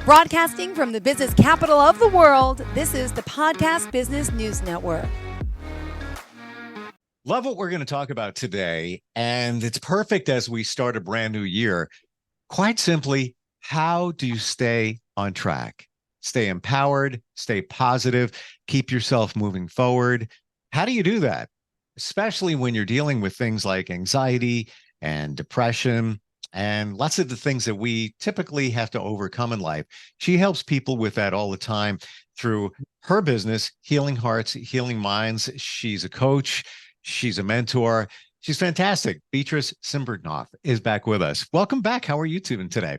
Broadcasting from the business capital of the world, this is the Podcast Business News Network. Love what we're going to talk about today, and it's perfect as we start a brand new year. Quite simply, how do you stay on track? Stay empowered, stay positive, keep yourself moving forward. How do you do that? Especially when you're dealing with things like anxiety and depression and lots of the things that we typically have to overcome in life. She helps people with that all the time through her business, Healing Hearts, Healing Minds. She's a coach. She's a mentor. She's fantastic. Beatriz Cymberknopf is back with us. Welcome back. How are you doing today?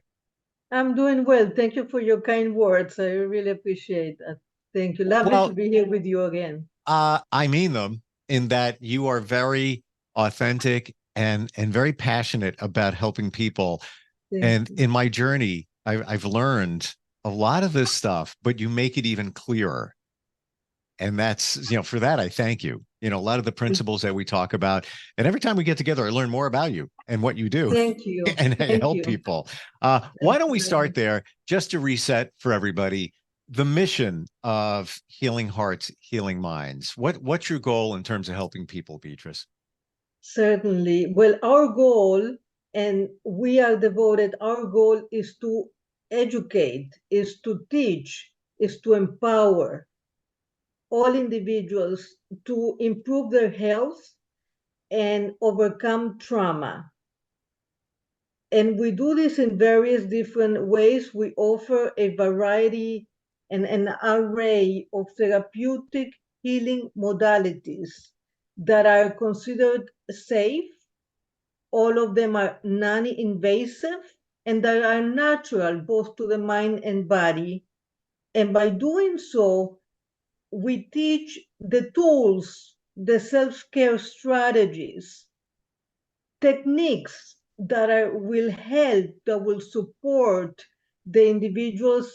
I'm doing well. Thank you for your kind words. I really appreciate that. Thank you. Lovely to be here with you again. I mean them in that you are very authentic and very passionate about helping people. And in my journey, I've learned a lot of this stuff, but you make it even clearer. And that's, for that, I thank you. A lot of the principles that we talk about. And every time we get together, I learn more about you and what you do. Thank you. And help people. Why don't we start there just to reset for everybody the mission of Healing Hearts, Healing Minds. What's your goal in terms of helping people, Beatriz? Certainly. Well, our goal, and we are devoted, our goal is to educate, is to teach, is to empower all individuals to improve their health and overcome trauma. And we do this in various different ways. We offer a variety and an array of therapeutic healing modalities that are considered safe. All of them are non-invasive and that are natural both to the mind and body. And by doing so, we teach the tools, the self-care strategies, techniques that will help, that will support the individual's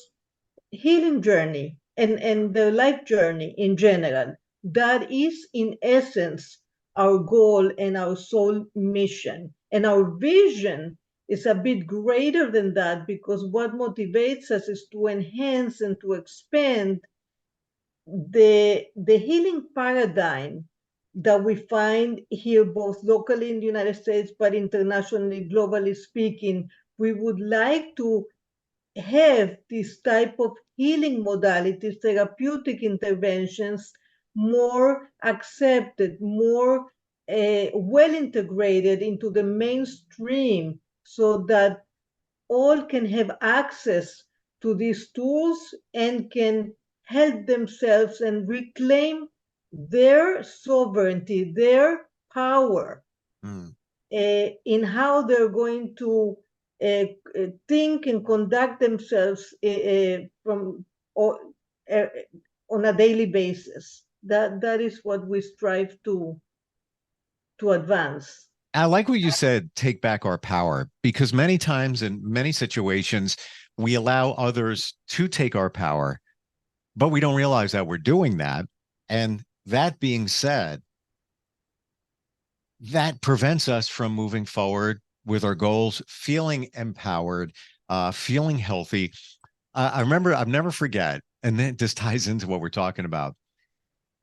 healing journey and their life journey in general. That is, in essence, our goal and our sole mission. And our vision is a bit greater than that, because what motivates us is to enhance and to expand the healing paradigm that we find here, both locally in the United States, but internationally, globally speaking. We would like to have this type of healing modalities, therapeutic interventions, more accepted, more well integrated into the mainstream, so that all can have access to these tools and can help themselves and reclaim their sovereignty, their power in how they're going to think and conduct themselves on a daily basis. That is what we strive to advance. I like what you said, take back our power, because many times in many situations, we allow others to take our power, but we don't realize that we're doing that. And that being said, that prevents us from moving forward with our goals, feeling empowered, feeling healthy. I remember, I'll never forget, and then this ties into what we're talking about.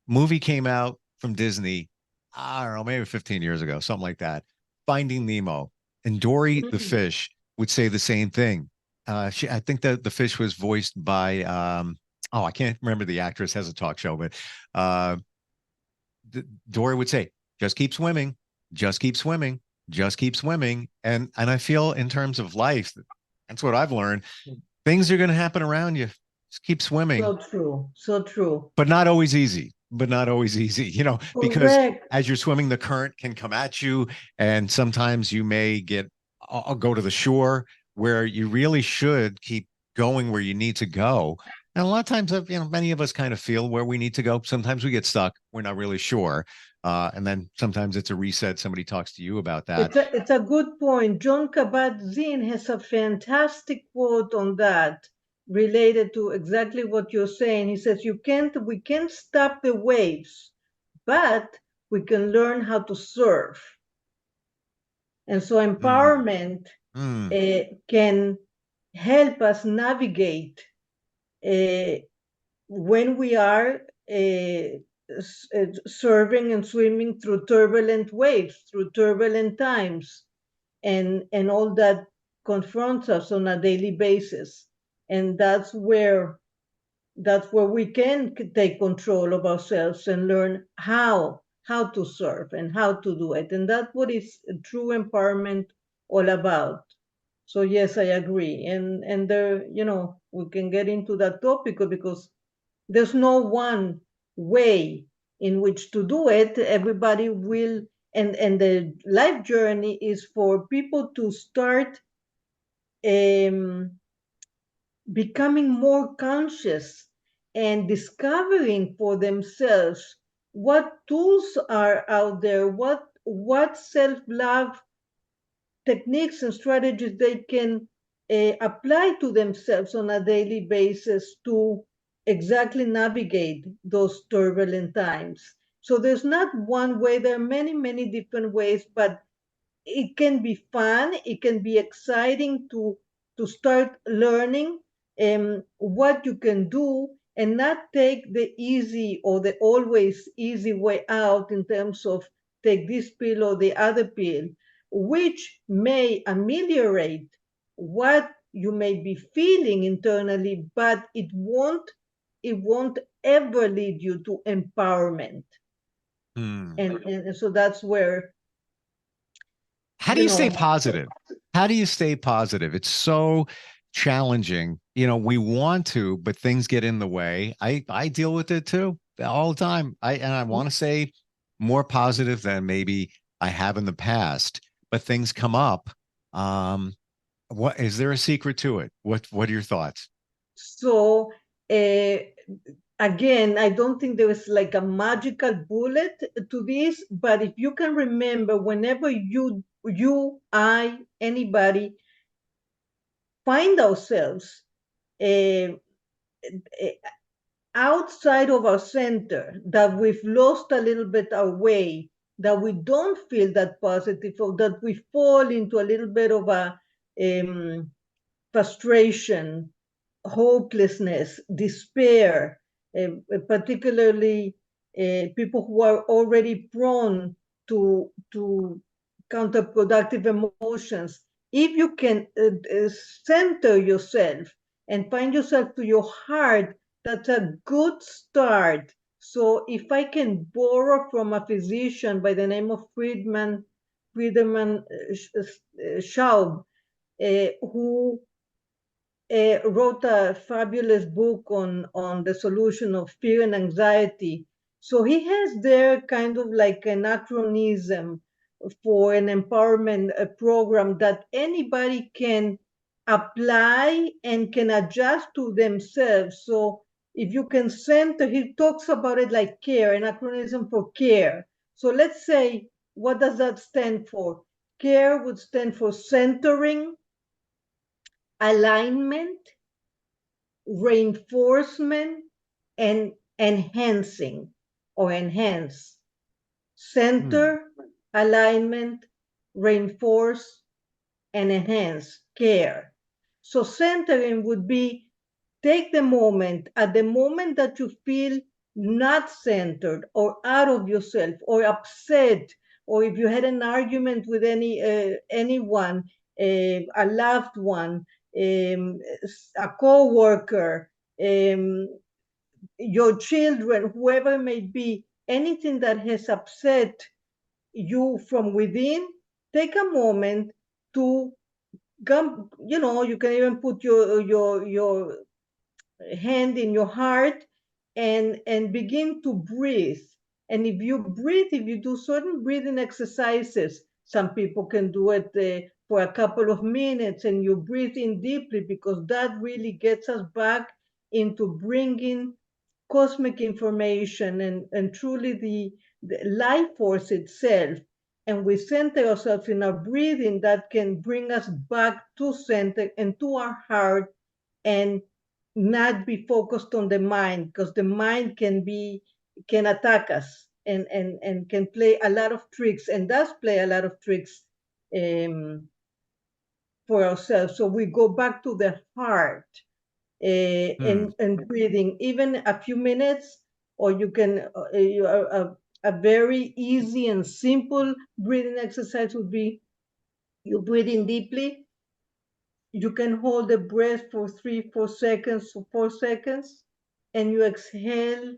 Movie came out from Disney, I don't know, maybe 15 years ago, something like that. Finding Nemo. And Dory the fish would say the same thing. I think that the fish was voiced by, I can't remember the actress, has a talk show, but Dory would say, just keep swimming, just keep swimming, just keep swimming. And I feel in terms of life, that's what I've learned. Things are going to happen around you. Just keep swimming. So true. So true. But not always easy. Because as you're swimming, the current can come at you. And sometimes you may go to the shore where you really should keep going where you need to go. And a lot of times, many of us kind of feel where we need to go. Sometimes we get stuck. We're not really sure. And then sometimes it's a reset. Somebody talks to you about that. It's a good point. John Kabat-Zinn has a fantastic quote on that, related to exactly what you're saying. He says, we can't stop the waves, but we can learn how to surf. And so empowerment can help us navigate when we are serving and swimming through turbulent waves, through turbulent times, and all that confronts us on a daily basis. And that's where we can take control of ourselves and learn how to serve and how to do it. And that's what is true empowerment all about. So yes, I agree. And there, we can get into that topic because there's no one way in which to do it. Everybody will, and the life journey is for people to start um, becoming more conscious and discovering for themselves what tools are out there, what self-love techniques and strategies they can apply to themselves on a daily basis to exactly navigate those turbulent times. So there's not one way, there are many, many different ways, but it can be fun, it can be exciting to start learning what you can do and not take the easy or the always easy way out in terms of take this pill or the other pill, which may ameliorate what you may be feeling internally, but it won't ever lead you to empowerment. Hmm. And so that's where, How do you you stay know, positive? How do you stay positive? It's so challenging. We want to, but things get in the way. I deal with it too all the time. I want to say more positive than maybe I have in the past, but things come up. Um, what is there a secret to it? What are your thoughts? So uh, again, I don't think there is like a magical bullet to this, but if you can remember, whenever I, anybody find ourselves uh, outside of our center, that we've lost a little bit our way, that we don't feel that positive, or that we fall into a little bit of a frustration, hopelessness, despair, particularly people who are already prone to counterproductive emotions. If you can center yourself and find yourself to your heart, that's a good start. So if I can borrow from a physician by the name of Friedemann Schaub, who wrote a fabulous book on the solution of fear and anxiety. So he has there kind of like an acronym for an empowerment program that anybody can apply and can adjust to themselves. So if you can center, he talks about it like care, an acronym for care. So let's say, what does that stand for? Care would stand for centering, alignment, reinforcement, and enhancing or enhance. Hmm. Center, alignment, reinforce, and enhance care. So centering would be take the moment, at the moment that you feel not centered or out of yourself or upset, or if you had an argument with anyone, a loved one, a co-worker, your children, whoever it may be, anything that has upset you from within, take a moment to come, you can even put your hand in your heart and begin to breathe. And if you do certain breathing exercises, some people can do it for a couple of minutes, and you breathe in deeply, because that really gets us back into bringing cosmic information and truly the life force itself. And we center ourselves in our breathing, that can bring us back to center and to our heart, and not be focused on the mind, because the mind can attack us and can play a lot of tricks, and does play a lot of tricks um, for ourselves. So we go back to the heart and breathing, even a few minutes, or you can, a very easy and simple breathing exercise would be you breathe in deeply. You can hold the breath for 3-4 seconds or 4 seconds, and you exhale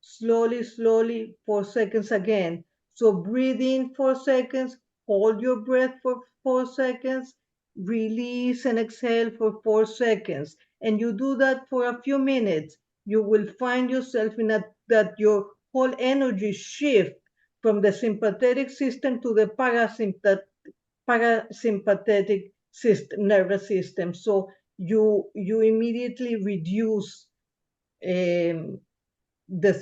slowly, slowly, 4 seconds again. So breathe in 4 seconds, hold your breath for 4 seconds, release and exhale for 4 seconds. And you do that for a few minutes. You will find yourself in that your whole energy shift from the sympathetic system to the parasympathetic system, nervous system. So you immediately reduce the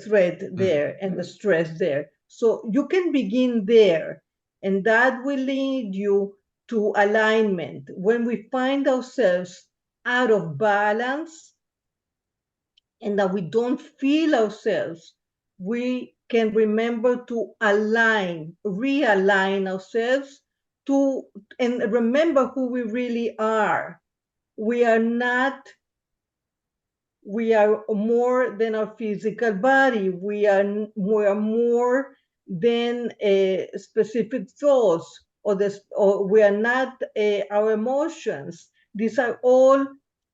threat there and the stress there. So you can begin there, and that will lead you to alignment. When we find ourselves out of balance and that we don't feel ourselves, we can remember to realign ourselves to, and remember who we really are. We are not We are more than our physical body. We are more than specific thoughts, or we are not our emotions. These are all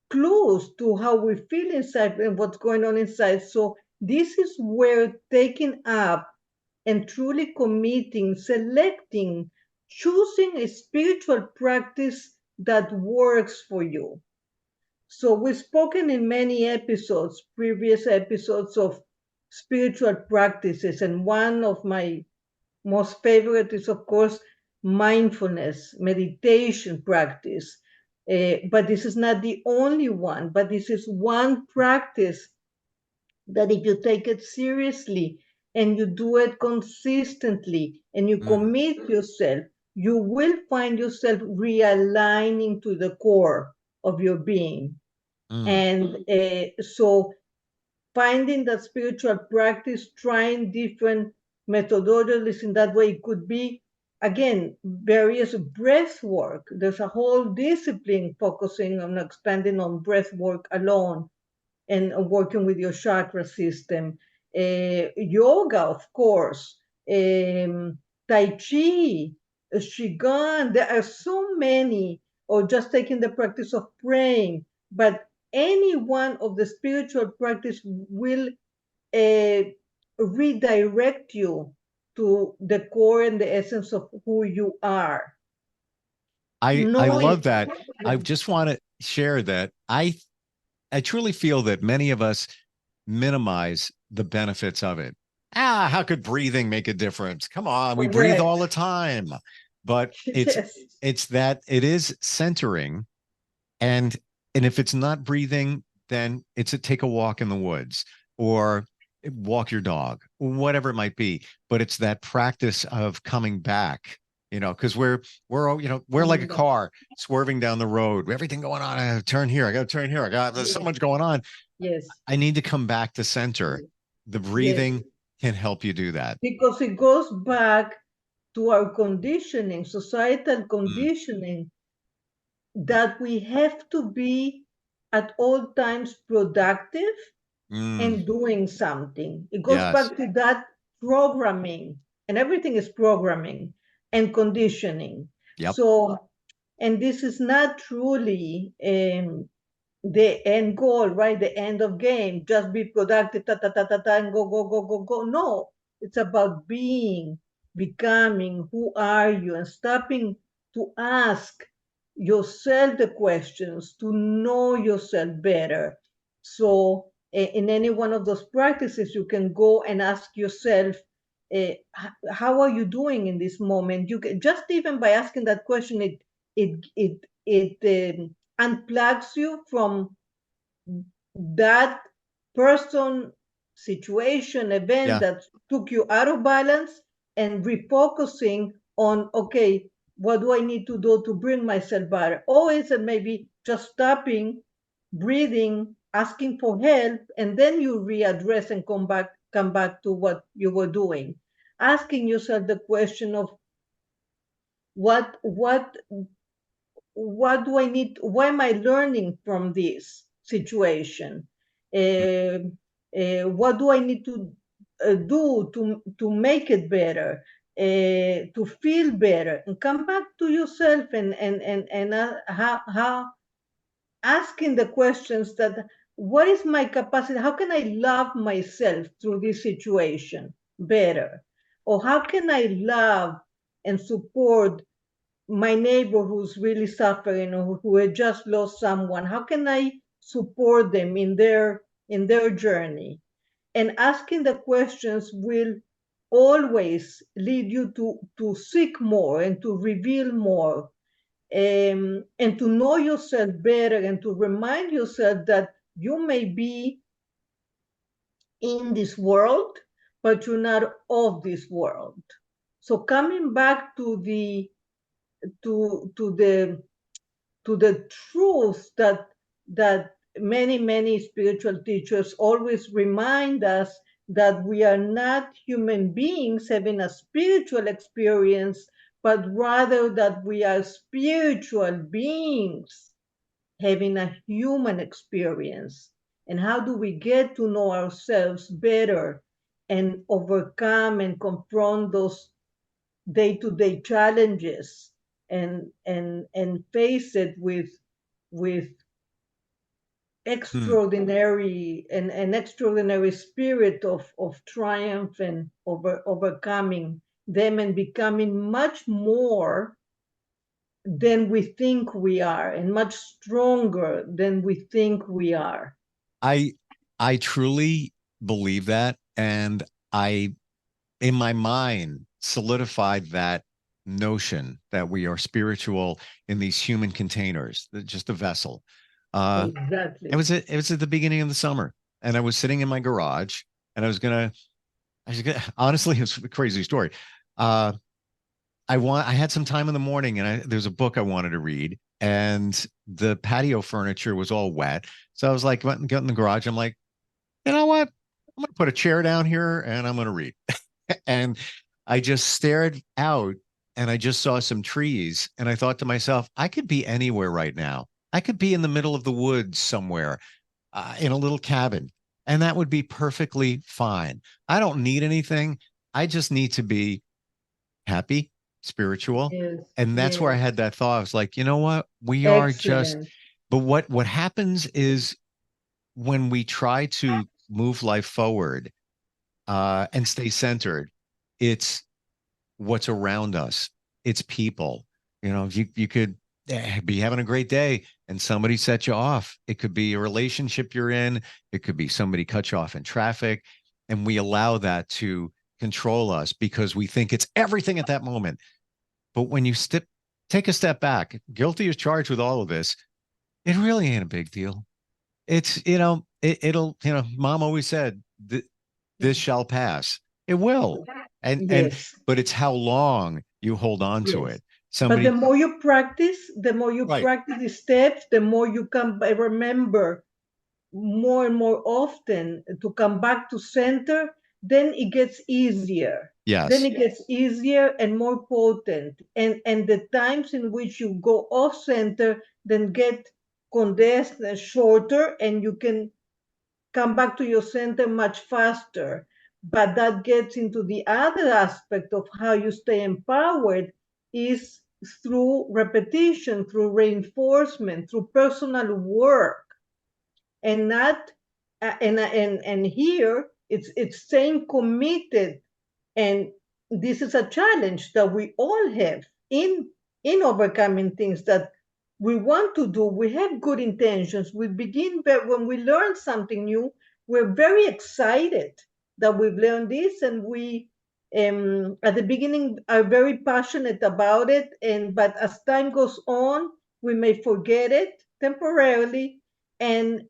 clues to how we feel inside and what's going on inside. So this is where taking up and truly committing, selecting, choosing a spiritual practice that works for you. So we've spoken in many episodes, previous episodes, of spiritual practices, and one of my most favorite is, of course, mindfulness, meditation practice. But this is not the only one, but this is one practice that if you take it seriously and you do it consistently and you commit yourself, you will find yourself realigning to the core of your being. And so finding that spiritual practice, trying different methodologies in that way, it could be, again, various breath work. There's a whole discipline focusing on expanding on breath work alone and working with your chakra system. Yoga, of course, Tai Chi, Qigong, there are so many, or just taking the practice of praying. But any one of the spiritual practice will redirect you to the core and the essence of who you are. I love that. I just want to share that I truly feel that many of us minimize the benefits of it. How could breathing make a difference? Come on, we breathe all the time. But it's that it is centering, and if it's not breathing, then it's take a walk in the woods or walk your dog, whatever it might be. But it's that practice of coming back, because we're like a car swerving down the road, everything going on. I turn here, I got to turn here, there's so much going on. Yes, I need to come back to center. The breathing can help you do that, because it goes back to our conditioning, societal conditioning, that we have to be at all times productive and doing something. It goes back to that programming, and everything is programming and conditioning. So, and this is not truly the end goal, right? The end of game. Just be productive, and go, go, go, go, go. No, it's about being, becoming, who are you, and stopping to ask yourself the questions, to know yourself better. So in any one of those practices, you can go and ask yourself, how are you doing in this moment? You can, just even by asking that question, it unplugs you from that person, situation, event that took you out of balance, and refocusing on, okay, what do I need to do to bring myself better? Or is it maybe just stopping, breathing, asking for help, and then you readdress and come back to what you were doing? Asking yourself the question of what what do I need? What am I learning from this situation? What do I need to do to make it better, to feel better, and come back to yourself and how asking the questions that what is my capacity? How can I love myself through this situation better? Or how can I love and support my neighbor who's really suffering or who had just lost someone? How can I support them in their journey? And asking the questions will always lead you to seek more and to reveal more, and to know yourself better, and to remind yourself that you may be in this world, but you're not of this world. So coming back to the to the to the truth that many spiritual teachers always remind us, that we are not human beings having a spiritual experience, but rather that we are spiritual beings having a human experience. And how do we get to know ourselves better and overcome and confront those day-to-day challenges, and face it with Hmm. extraordinary and an extraordinary spirit of triumph, and overcoming them, and becoming much more than we think we are, and much stronger than we think we are. I I truly believe that, and I, in my mind, solidified that notion that we are spiritual in these human containers, just a vessel. Uh, Exactly. it was at the beginning of the summer, and I was sitting in my garage, and I was gonna honestly, it's a crazy story. Uh, I had some time in the morning, and there's a book I wanted to read, and the patio furniture was all wet, so I was like, went and got in the garage. I'm like, you know what? I'm gonna put a chair down here, and I'm gonna read. And I just stared out, and I just saw some trees, and I thought to myself, I could be anywhere right now. I could be in the middle of the woods somewhere, in a little cabin, and that would be perfectly fine. I don't need anything. I just need to be happy, spiritual. Yes, And that's where I yes. had that thought. I was like, you know what? We are just, Excellent. but what happens is when we try to move life forward, and stay centered, it's what's around us. It's people. You know, you could be having a great day and somebody set you off. It could be a relationship you're in. It could be somebody cut you off in traffic. And we allow that to control us because we think it's everything at that moment. But when you take a step back, guilty is charged with all of this. It really ain't a big deal. It's, it'll, mom always said, this shall pass. It will. And Yes, but it's how long you hold on to yes. it. But the Somebody, more you practice, the more you right. practice the steps, the more you can remember more and more often to come back to center, then it gets easier. Then Yes. it gets easier and more potent. And the times in which you go off center then get condensed and shorter, and you can come back to your center much faster. But that gets into the other aspect of how you stay empowered, is through repetition, through reinforcement, through personal work, and not and here it's staying committed. And this is a challenge that we all have in overcoming things that we want to do. We have good intentions. We begin, but when we learn something new, we're very excited that we've learned this, and we at the beginning are very passionate about it, and but as time goes on, we may forget it temporarily, and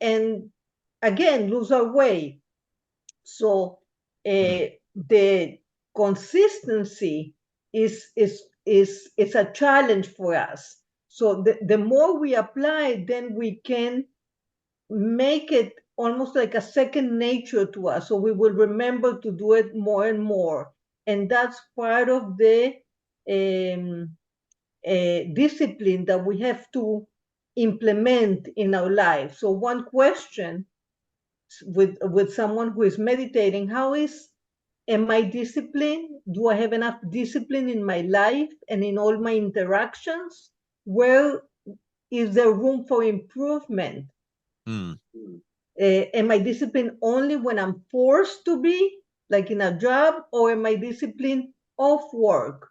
again lose our way. So Mm. the consistency is a challenge for us. So the more we apply, then we can make it almost like a second nature to us. So we will remember to do it more and more. And that's part of the um, discipline that we have to implement in our life. So one question with someone who is meditating, am I disciplined? Do I have enough discipline in my life and in all my interactions? Where is there room for improvement? Mm. Am I disciplined only when I'm forced to be, like in a job, or am I disciplined off work?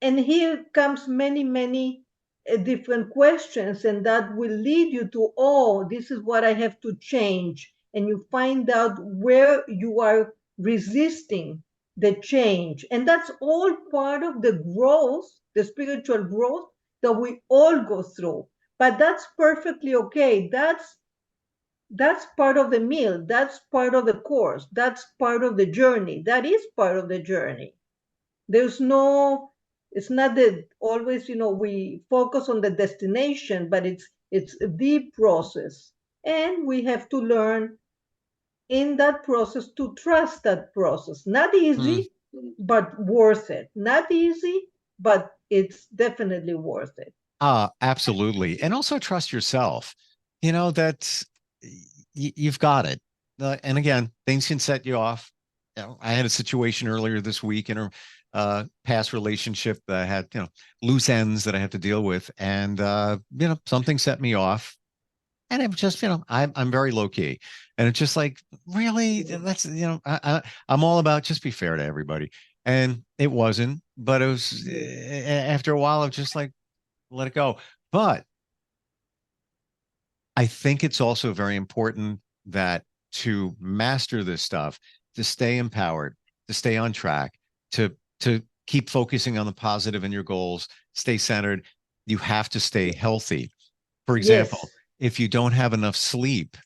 And here comes many different questions, and that will lead you to, oh, this is what I have to change. And you find out where you are resisting the change. And that's all part of the growth, the spiritual growth that we all go through. But that's perfectly okay. That's part of the meal. That's part of the course. That's part of the journey. That is part of the journey. There's no, it's not that always, we focus on the destination, but it's the process. And we have to learn in that process to trust that process. Not Mm. easy, but worth it. Not easy, but it's definitely worth it. Absolutely. And also trust yourself. You know that you've got it. And again, things can set you off. You know, I had a situation earlier this week in a past relationship that I had, loose ends that I had to deal with, and something set me off. And it was just, I'm very low key, and it's just like, really, that's, I'm all about just be fair to everybody, and it wasn't. But it was after a while, of just like, let it go. But I think it's also very important that to master this stuff, to stay empowered, to stay on track, to keep focusing on the positive in your goals, stay centered, you have to stay healthy. For Yes. example, if you don't have enough sleep,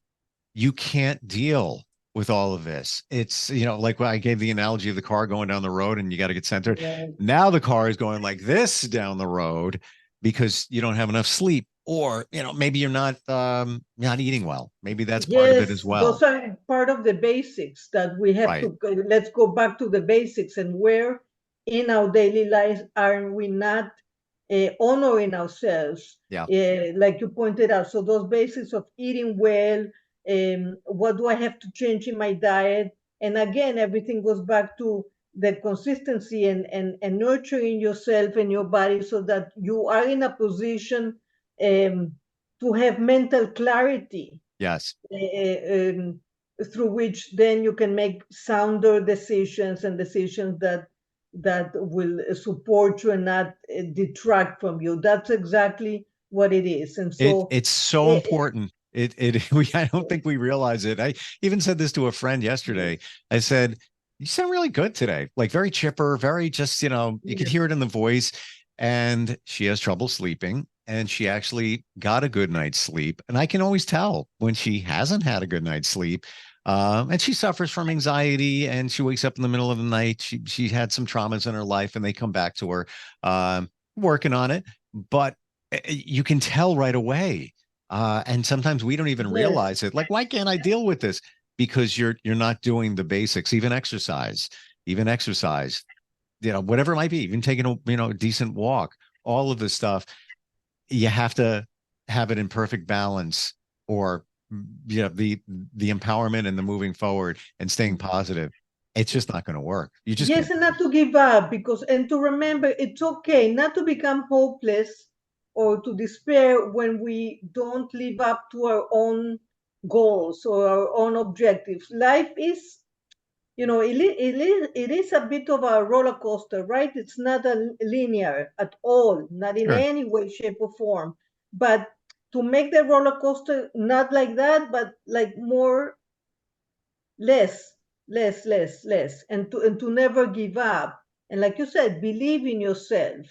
you can't deal with all of this. It's, like when I gave the analogy of the car going down the road and you got to get centered. Right. Now the car is going like this down the road because you don't have enough sleep, or maybe you're not eating well. Maybe that's part of it as Yes, well. those are part of the basics that we have Right. to let's go back to the basics, and where in our daily lives are we not honoring ourselves, Yeah. like you pointed out. So those basics of eating well, what do I have to change in my diet? And again, everything goes back to the consistency and nurturing yourself and your body so that you are in a position to have mental clarity, Yes. through which then you can make sounder decisions, and decisions that will support you and not detract from you. That's exactly what it is. And so It's so important. I don't think we realize it. I even said this to a friend yesterday. I said, "You sound really good today. Like very chipper, very just, you could hear it in the voice." And she has trouble sleeping, and she actually got a good night's sleep. And I can always tell when she hasn't had a good night's sleep. And she suffers from anxiety, and she wakes up in the middle of the night. She had some traumas in her life, and they come back to her. Working on it, but you can tell right away. And sometimes we don't even yes, realize it. Like, why can't I deal with this? Because you're not doing the basics, even exercise, whatever it might be, even taking a decent walk, all of this stuff. You have to have it in perfect balance, or the empowerment and the moving forward and staying positive. It's just not going to work. You just yes, can't. and not to give up, because and to remember it's okay not to become hopeless or to despair when we don't live up to our own goals or our own objectives. Life is, it is a bit of a roller coaster, right? It's not a linear at all, not in Sure. any way, shape, or form. But to make the roller coaster not like that, but like more, less, less, and to never give up. And like you said, believe in yourself,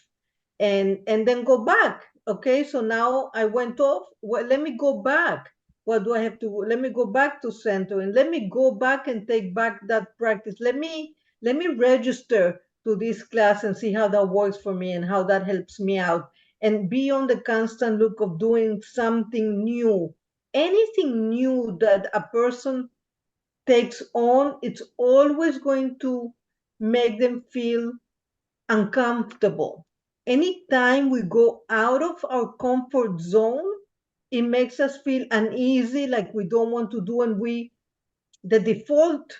and then go back. Okay, so now I went off. Well, let me go back. What do I have to? Let me go back to center, and let me go back and take back that practice. Let me register to this class and see how that works for me and how that helps me out, and be on the constant look of doing something new. Anything new that a person takes on, it's always going to make them feel uncomfortable. anytime we go out of our comfort zone, it makes us feel uneasy, like we don't want to do, and the default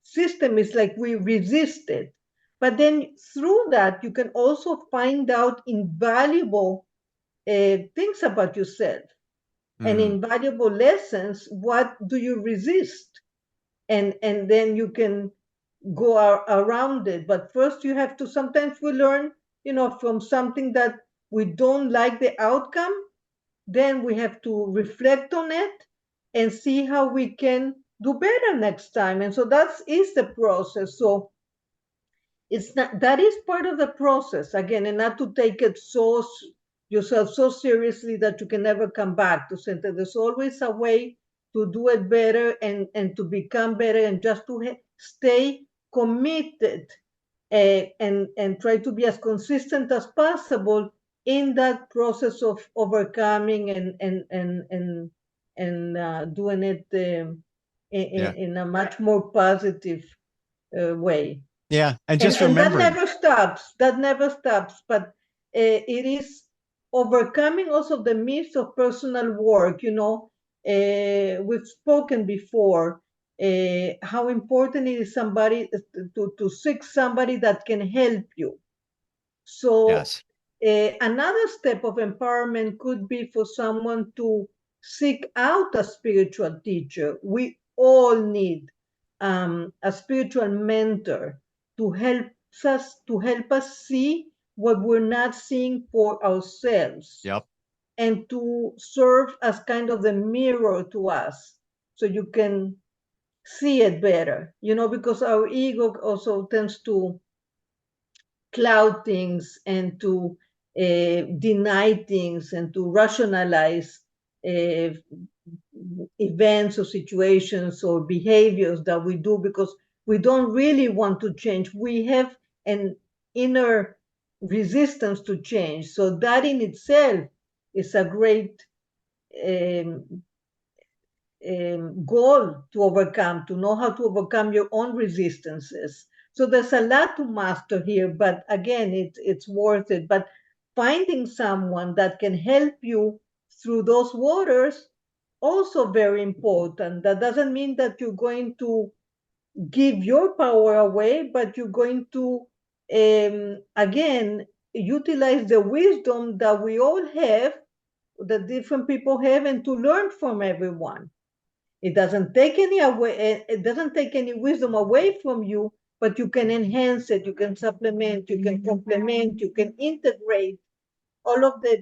system is like we resist it. But then through that, you can also find out invaluable things about yourself and invaluable lessons. What do you resist? And then you can go around it. But first, you have to, sometimes we learn, from something that we don't like the outcome, then we have to reflect on it and see how we can do better next time. And so that is the process. So it's not, that is part of the process again, and not to take it yourself so seriously that you can never come back to center. There's always a way to do it better and to become better, and just to stay committed, and try to be as consistent as possible in that process of overcoming and doing it in a much more positive way. Yeah. And And, just and that remembering. never stops. That never stops. But it is overcoming also the myths of personal work. We've spoken before how important it is somebody to seek somebody that can help you. So Yes. another step of empowerment could be for someone to seek out a spiritual teacher. We all need a spiritual mentor to help us see what we're not seeing for ourselves, Yep. and to serve as kind of the mirror to us, so you can see it better. Because our ego also tends to cloud things and to deny things and to rationalize uh, events or situations or behaviors that we do, because we don't really want to change. We have an inner resistance to change. So that in itself is a great um, goal to overcome, to know how to overcome your own resistances. So there's a lot to master here, but again, it's worth it. But finding someone that can help you through those waters, also very important. That doesn't mean that you're going to give your power away, but you're going to again utilize the wisdom that we all have, that different people have, and to learn from everyone. It doesn't take any wisdom away from you, but you can enhance it, you can supplement, you can complement, you can integrate all of the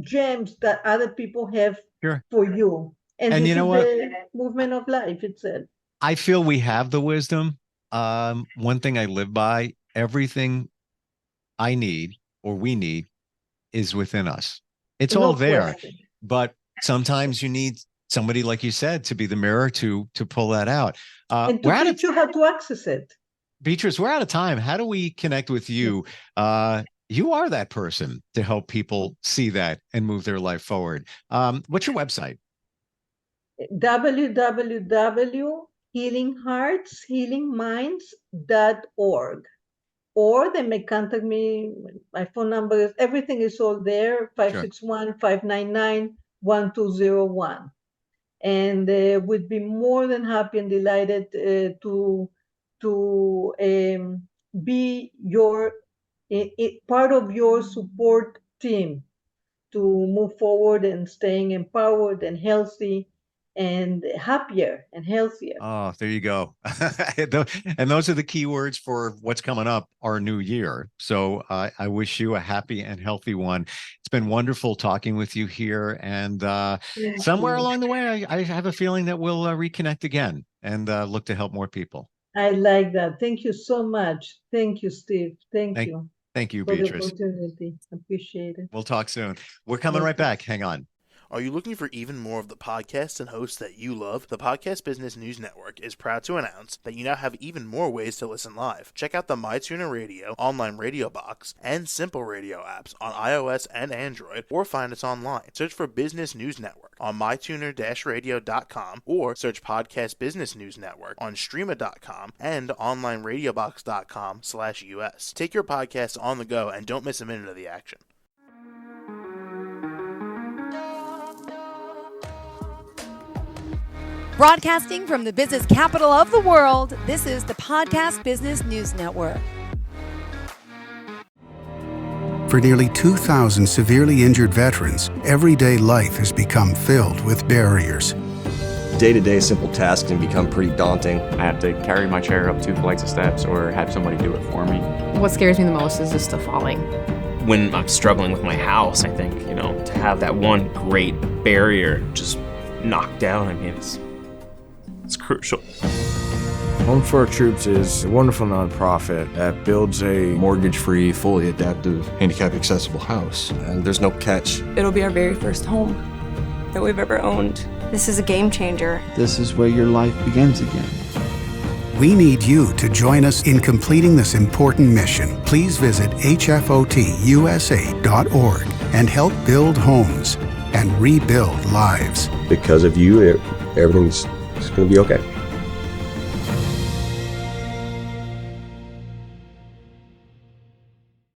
gems that other people have Sure. for you. And And this you know is what? the movement of life itself. I feel we have the wisdom. One thing I live by, everything I need or we need is within us. It's all No there. question. But sometimes you need somebody, like you said, to be the mirror to pull that out. And We're to out of teach you how to access it. Beatriz, we're out of time. How do we connect with you? You are that person to help people see that and move their life forward. What's your website? www.healingheartshealingminds.org. Or they may contact me. My phone number is, everything is all there, Sure. 561-599-1201. And we'd be more than happy and delighted to be part of your support team to move forward and staying empowered and healthy and happier and healthier. Oh, there you go. And those are the key words for what's coming up, our new year. So I wish you a happy and healthy one. It's been wonderful talking with you here. And somewhere along the way, I have a feeling that we'll reconnect again and look to help more people. I like that. Thank you so much. Thank you, Steve. Thank you Thank you, for the Beatrice. opportunity. Appreciate it. We'll talk soon. We're coming right back. Hang on. Are you looking for even more of the podcasts and hosts that you love? The Podcast Business News Network is proud to announce that you now have even more ways to listen live. Check out the MyTuner Radio, online radio box, and Simple Radio apps on iOS and Android, or find us online. Search for Business News Network on mytuner-radio.com, or search Podcast Business News Network on streama.com and onlineradiobox.com/US. Take your podcast on the go and don't miss a minute of the action. Broadcasting from the business capital of the world, this is the Podcast Business News Network. For nearly 2,000 severely injured veterans, everyday life has become filled with barriers. Day-to-day simple tasks can become pretty daunting. I have to carry my chair up 2 flights of steps or have somebody do it for me. What scares me the most is just the falling. When I'm struggling with my house, I think, to have that one great barrier just knocked down, it's crucial. Home for Our Troops is a wonderful nonprofit that builds a mortgage-free, fully adaptive, handicap-accessible house. And there's no catch. It'll be our very first home that we've ever owned. This is a game changer. This is where your life begins again. We need you to join us in completing this important mission. Please visit hfotusa.org and help build homes and rebuild lives. Because of you, everything's going to be okay.